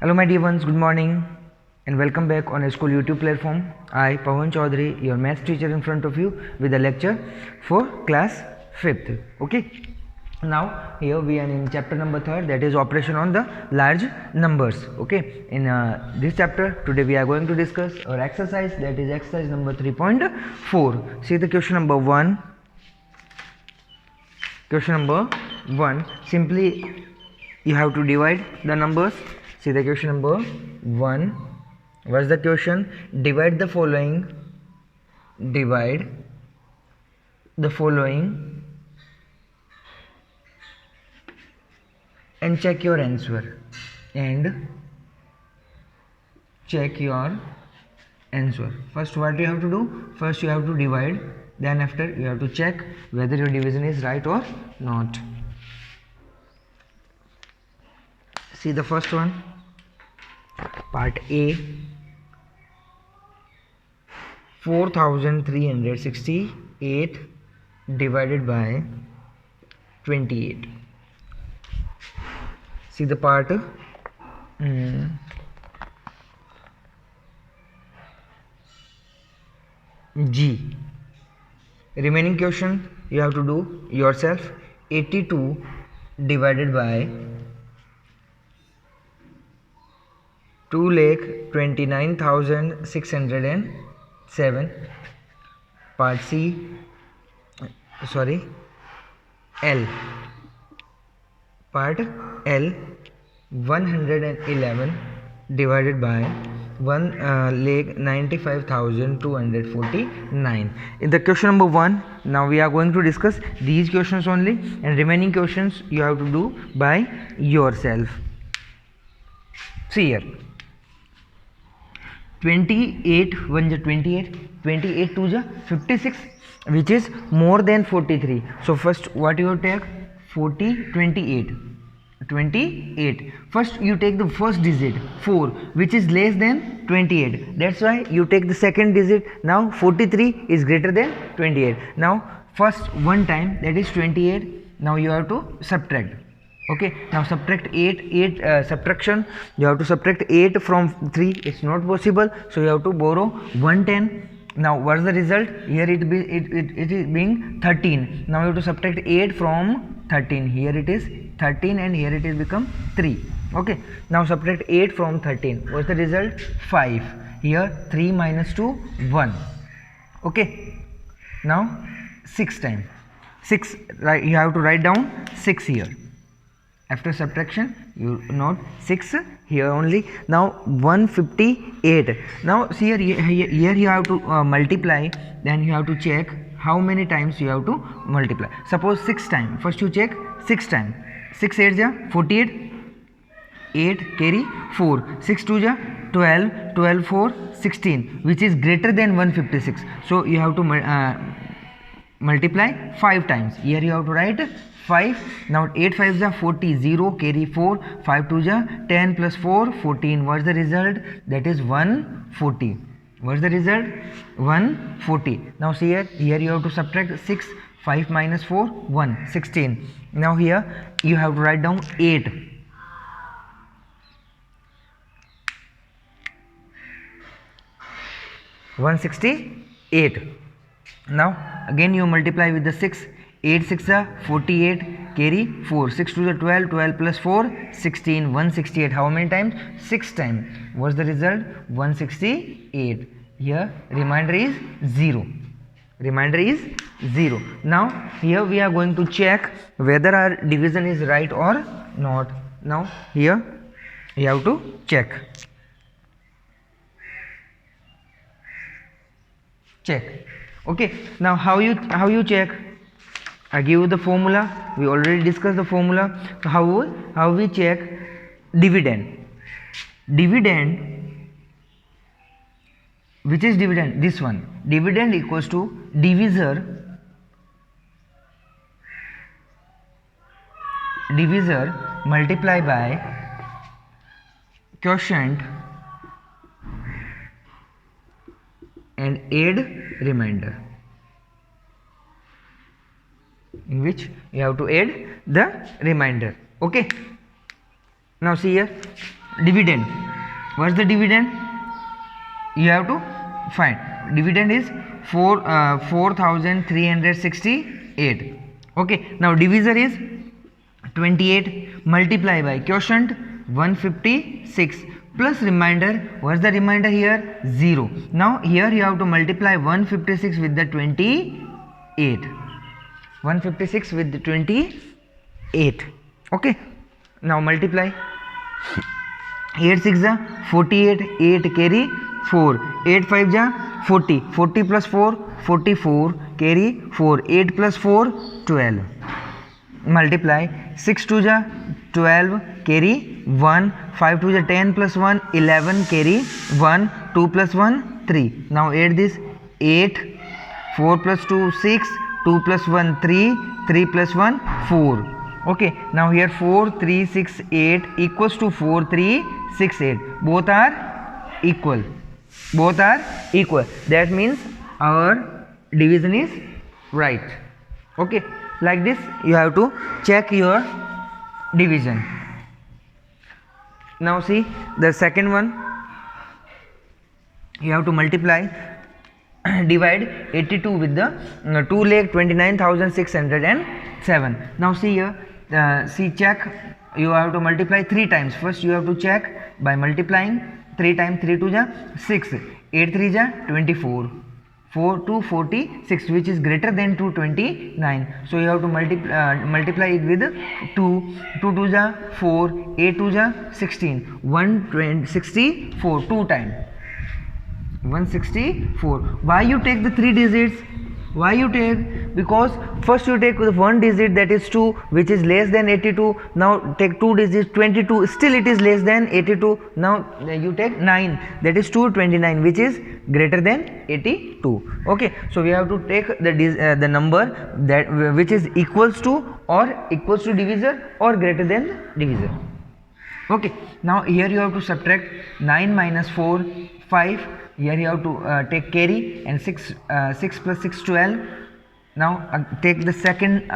Hello my dear ones, good morning and welcome back on a school YouTube platform. I, Pawan Chaudhary, your maths teacher in front of you with a lecture for class 5th. Okay. Now here we are in chapter number 3rd, that is operation on the large numbers. Okay. In this chapter today we are going to discuss our exercise, that is exercise number 3.4. See the question number 1. Question number 1, simply you have to divide the numbers. See the question number 1. What's the question? Divide the following and check your answer. First, what you have to do? First you have to divide, then after you have to check whether your division is right or not. See the first one, part A, 4368 divided by 28. See the part G. Remaining question you have to do yourself. 82 divided by 2,29,607. Part L. Part L, 111 divided by 1,95,249. In the question number 1, now we are going to discuss these questions only, and remaining questions you have to do by yourself. See here, 28 1 is 28, 28 2 is 56, which is more than 43. So first what you take? 28. First you take the first digit 4, which is less than 28. That's why you take the second digit. Now 43 is greater than 28. Now first one time, that is 28. Now you have to subtract. Okay, now subtract 8 subtraction, you have to subtract 8 from 3. It's not possible, so you have to borrow 110. Now what's the result? Here it is being 13. Now you have to subtract 8 from 13. Here it is 13 and here it is become 3. Okay, now subtract 8 from 13. What's the result? 5. Here 3 minus 2, 1. Okay, now 6 times 6, right? You have to write down 6 here. After subtraction you note 6 here only. Now 158. Now see here you have to multiply, then you have to check how many times you have to multiply. Suppose 6 times. First you check 6 times. 6 8 ja 48, 8 carry 4, 6 2 ja 12, 12 4 16, which is greater than 156. So you have to multiply 5 times. Here you have to write 5. Now 8 5 is 40, 0 carry 4, 5 2 is 10 plus 4 14. What's the result? That is 140. What's the result? 140. Now see here you have to subtract 6. 5 minus 4, 1, 16. Now here you have to write down 8. 168. Now again you multiply with the 6. 8 6 is 48, carry 4, 6 2 is 12, 12 plus 4 16, 168. How many times? 6 times. What's the result? 168. Here remainder is 0. Now here we are going to check whether our division is right or not. Now here you have to check. Okay, now how you check? I give you the formula. We already discussed the formula. So how we check dividend? Which is dividend? This one. Dividend equals to divisor multiply by quotient and add remainder, in which you have to add the remainder. Okay, now see here, dividend. What's the dividend? You have to find. Dividend is 4368. Okay, now divisor is 28 multiply by quotient 156 plus remainder. What's the remainder here? 0. Now here you have to multiply 156 with the 28. 156 with the 28. Okay, now multiply. 8 6 ja 48, 8 carry 4, 8 5 ja 40, 40 plus 4 44 carry 4, 8 plus 4 12. Multiply 6 2 ja 12 carry 1, 5 2 ja 10 plus 1 11 carry 1, 2 plus 1 3. Now add this 8, 4 plus 2 6, 2 plus 1 3, 3 plus 1 4. Okay, now here 4 3 6 8 equals to 4 3 6 8. Both are equal. Both are equal. That means our division is right. Okay, like this you have to check your division. Now see the second one. You have to multiply divide 82 with the 2,29,607. Now see here, see check, you have to multiply 3 times. First you have to check by multiplying 3 times. 3 2 ja 6, 8 3 ja 24, 4 2 46, which is greater than 229. So you have to multiply it with 2, 2 2 ja 4, 8 2 ja 16, 164 2 times. 164. Why you take the 3 digits? Why you take? Because first you take the 1 digit, that is 2, which is less than 82. Now take 2 digits 22, still it is less than 82. Now you take 9, that is 229, which is greater than 82. Okay, so we have to take the number that which is equals to or equals to divisor or greater than divisor. Okay, now here you have to subtract 9 minus 4 5. Here you have to take carry, and 6 plus 6 12. Now take the second,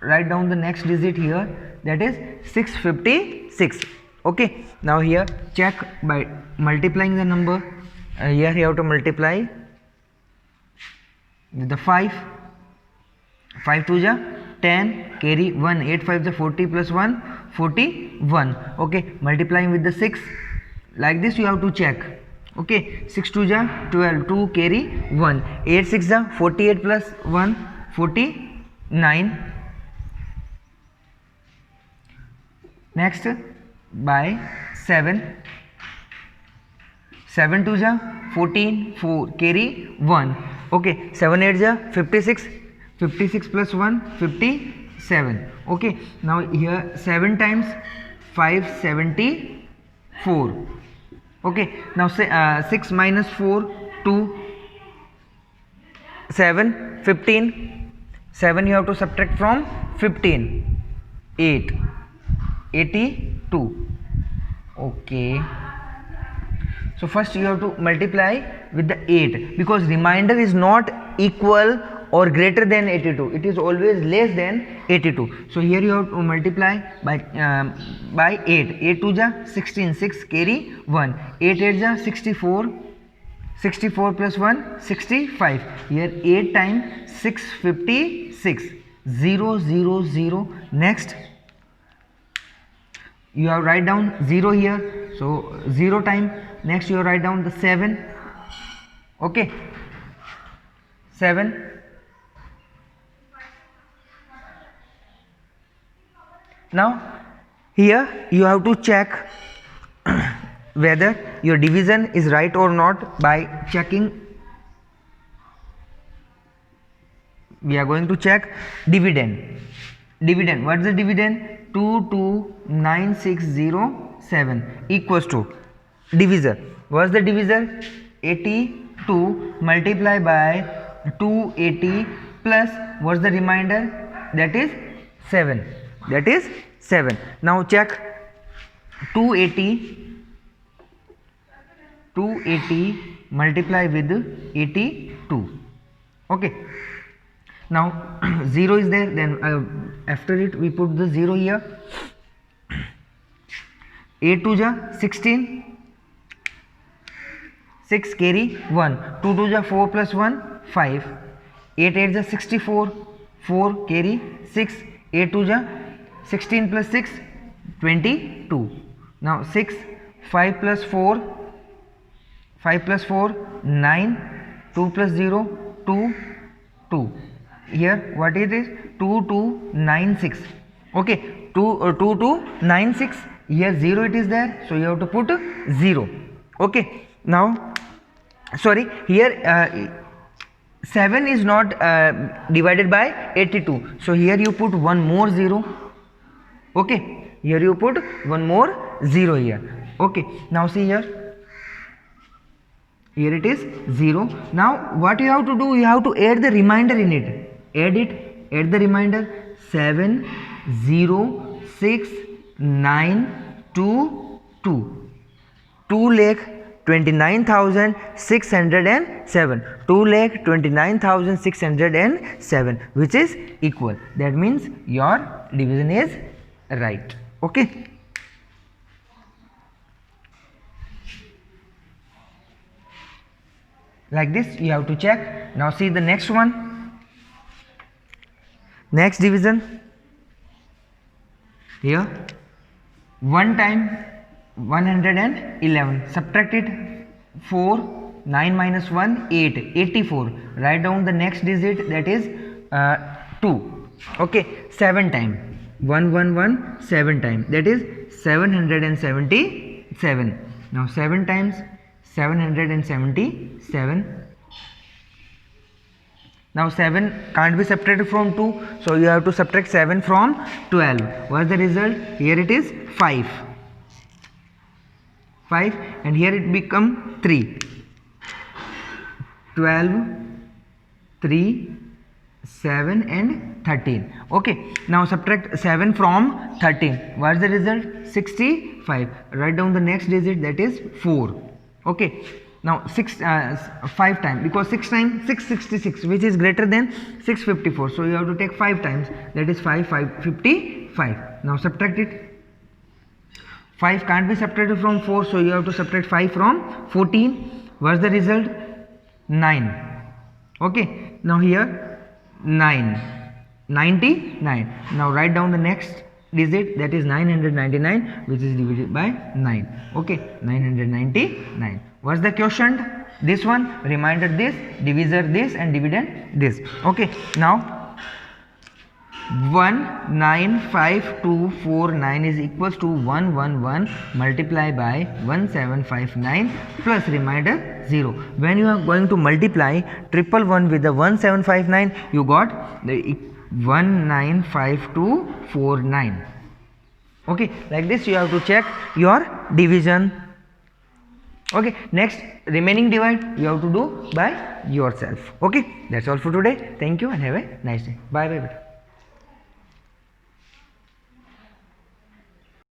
write down the next digit here, that is 656. Okay, now here check by multiplying the number. Here you have to multiply with the 5. 5 2 ja 10 carry 1, 8 5 ja 40 plus 1 41. Okay, multiplying with the 6, like this you have to check. Okay, 6 2 ja 12, 2 carry 1, 8 6 ja 48 plus 1 49. Next by 7, 7 2 ja 14, 4 carry 1. Okay, 7 8 ja 56, 56 plus 1 57. Okay, now here 7 times 574. Okay, now say 6 minus 4 2, 7 15. 7 you have to subtract from 15, 8 82. Okay, so first you have to multiply with the 8, because remainder is not equal or greater than 82, it is always less than 82. So here you have to multiply by 8. 8 2 ja 16, 6 carry 1, 8 8 ja 64, 64 plus 1 65. Here 8 times 656, 0 0 0. Next you have write down 0 here, so 0 time. Next you write down the 7. Okay, 7. Now here you have to check whether your division is right or not by checking. We are going to check dividend. Dividend, what is the dividend? 229,607 equals to divisor. What is the divisor? 82 multiply by 280 plus what is the remainder? That is 7. That is 7. Now check 280 multiply with 82. Okay, now 0 is there, then after it we put the 0 here. 8 2 जा 16, 6 carry 1, 2 2 जा 4 plus 1 5, 8 8 जा 64, 4 carry 6, 8 2 जा 16 plus 6 22. Now 6, 5 plus 4 9, 2 plus 0 2 2. Here what it is 2 2 9 6. Okay, 2 2 9 6. Here 0 it is there, so you have to put 0. Okay, now sorry, here 7 is not divided by 82, so here you put one more 0. Okay, here you put one more 0 here. Okay, now see here it is 0. Now what you have to do, you have to add the remainder in it. Add the remainder. 7 0 6 9 2 2. 2,29,607. 2,29,607, which is equal. That means your division is right. Okay. Like this you have to check. Now see the next one. Next division. Here 1 time 111. Subtract it. 4, 9 minus 1 8, 84. Write down the next digit, that is 2. Okay, 7 time 111, 7 time, that is 777. Now 7 times 777. Now 7 can't be subtracted from 2, so you have to subtract 7 from 12. What is the result? Here it is 5, and here it become 3. 12, 3, 7 and 13. Okay, now subtract 7 from 13. What is the result? 65. Write down the next digit, that is 4. Okay, now 5 times, because 6 times 666, which is greater than 654, so you have to take 5 times, that is 555. Now subtract it. 5 can't be subtracted from 4, so you have to subtract 5 from 14. What is the result? 9. Okay, now here 99. Now write down the next digit, that is 999, which is divided by 9. Okay, 999. What's the quotient? This one, remainder this, divisor this, and dividend this. Okay, now 195,249 is equals to 111 multiplied by 1759 plus remainder 0. When you are going to multiply 111 with the 1759, you got the 195,249. Okay, like this you have to check your division. Okay, next remaining divide you have to do by yourself. Okay, that's all for today. Thank you and have a nice day. Bye bye.